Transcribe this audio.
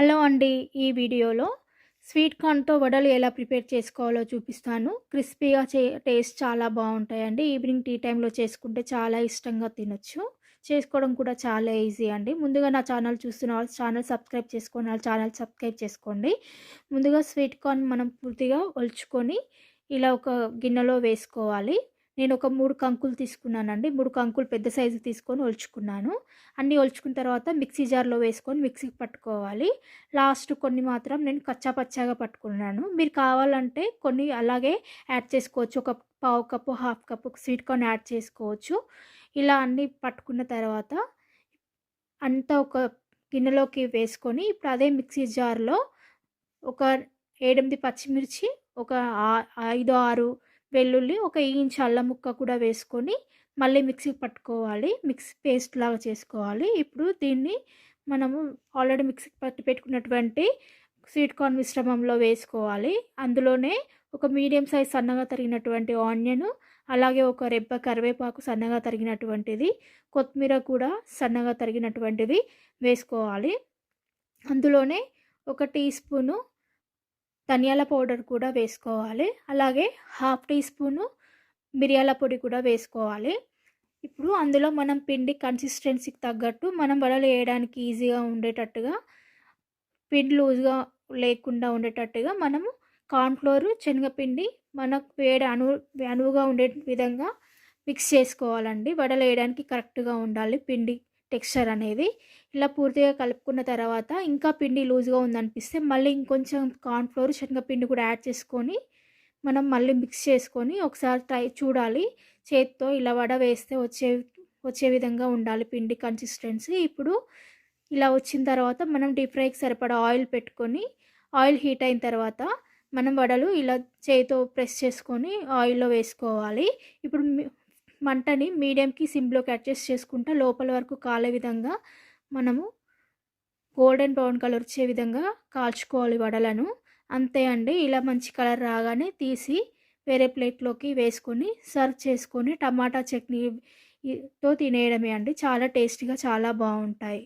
Hello అండి. ఈ వీడియోలో స్వీట్ కార్న్‌తో వడలు ఎలా ప్రిపేర్ చేసుకోవాలో చూపిస్తాను. క్రిస్పీగా టేస్ట్ చాలా బావుంటాయండి. ఈవినింగ్ టీ టైమ్‌లో చేసుకుంటే చాలా ఇష్టంగా తినొచ్చు. చేసుకోవడం కూడా చాలా ఈజీ అండి. ముందుగా నా ఛానల్ చూస్తున్న వాళ్ళు ఛానల్ సబ్స్క్రైబ్ చేసుకొని నా ఛానల్ సబ్స్క్రైబ్ చేసుకోండి. ముందుగా స్వీట్ కార్న్ మనం పూర్తిగా ఒలుచుకొని ఇలా ఒక గిన్నెలో వేసుకోవాలి. నేను ఒక 3 కంకులు తీసుకున్నానండి. 3 కంకులు పెద్ద సైజు తీసుకొని ఒలుచుకున్నాను. అన్నీ ఒలుచుకున్న తర్వాత మిక్సీ జార్‌లో వేసుకొని మిక్సీకి పట్టుకోవాలి. లాస్ట్ కొన్ని మాత్రం నేను కచ్చా పచ్చాగా పట్టుకున్నాను. మీరు కావాలంటే కొన్ని అలాగే యాడ్ చేసుకోవచ్చు. ఒక పావు cup, half cup sweet corn add చేసుకోవచ్చు. ఇలా అన్నీ పట్టుకున్న తర్వాత అంతా ఒక గిన్నెలోకి వేసుకొని ఇప్పుడు అదే మిక్సీ జార్‌లో ఒక 7, 8 పచ్చిమిర్చి, ఒక 5, 6 వెల్లుల్లి, ఒక ఇంచు అల్లం ముక్క కూడా వేసుకొని మళ్ళీ మిక్సీకి పట్టుకోవాలి. మిక్సీ పేస్ట్ లాగా చేసుకోవాలి. ఇప్పుడు దీన్ని మనము ఆల్రెడీ మిక్సీకి పట్టి పెట్టుకున్నటువంటి స్వీట్ కార్న్ మిశ్రమంలో వేసుకోవాలి. అందులోనే ఒక మీడియం సైజ్ సన్నగా తరిగినటువంటి ఆనియను, అలాగే ఒక రెబ్బ కరివేపాకు సన్నగా తరిగినటువంటిది, కొత్తిమీర కూడా సన్నగా తరిగినటువంటిది వేసుకోవాలి. అందులోనే ఒక టీ స్పూను ధనియాల పౌడర్ కూడా వేసుకోవాలి. అలాగే హాఫ్ టీ స్పూను మిరియాల పొడి కూడా వేసుకోవాలి. ఇప్పుడు అందులో మనం పిండి కన్సిస్టెన్సీకి తగ్గట్టు మనం వడలు వేయడానికి ఈజీగా ఉండేటట్టుగా, పిండి లూజ్‌గా లేకుండా ఉండేటట్టుగా మనము కార్న్‌ఫ్లోర్, శనగపిండి మనకు అనువుగా ఉండే విధంగా మిక్స్ చేసుకోవాలండి. వడలు వేయడానికి కరెక్ట్‌గా ఉండాలి పిండి టెక్స్చర్ అనేది. ఇలా పూర్తిగా కలుపుకున్న తర్వాత ఇంకా పిండి లూజ్‌గా ఉందనిపిస్తే మళ్ళీ ఇంకొంచెం కార్న్‌ఫ్లోర్, శనగపిండి కూడా యాడ్ చేసుకొని మనం మళ్ళీ మిక్స్ చేసుకొని ఒకసారి చూడాలి. చేత్తో ఇలా వడ వేస్తే వచ్చే విధంగా ఉండాలి పిండి కన్సిస్టెన్సీ. ఇప్పుడు ఇలా వచ్చిన తర్వాత మనం డీప్ ఫ్రైకి సరిపడా ఆయిల్ పెట్టుకొని, ఆయిల్ హీట్ అయిన తర్వాత మనం వడలు ఇలా చేయితో ప్రెస్ చేసుకొని ఆయిల్‌లో వేసుకోవాలి. ఇప్పుడు మంటని మీడియంకి, సిమ్‌లోకి అడ్జస్ట్ చేసుకుంటా లోపల వరకు కాలే విధంగా మనము గోల్డెన్ బ్రౌన్ కలర్ వచ్చే విధంగా కాల్చుకోవాలి వడలను. అంతే అండి. ఇలా మంచి కలర్ రాగానే తీసి వేరే ప్లేట్‌లోకి వేసుకొని సర్వ్ చేసుకొని టమాటా చట్నీ తో తినేయడమే అండి. చాలా టేస్టీగా చాలా బావుంటాయి.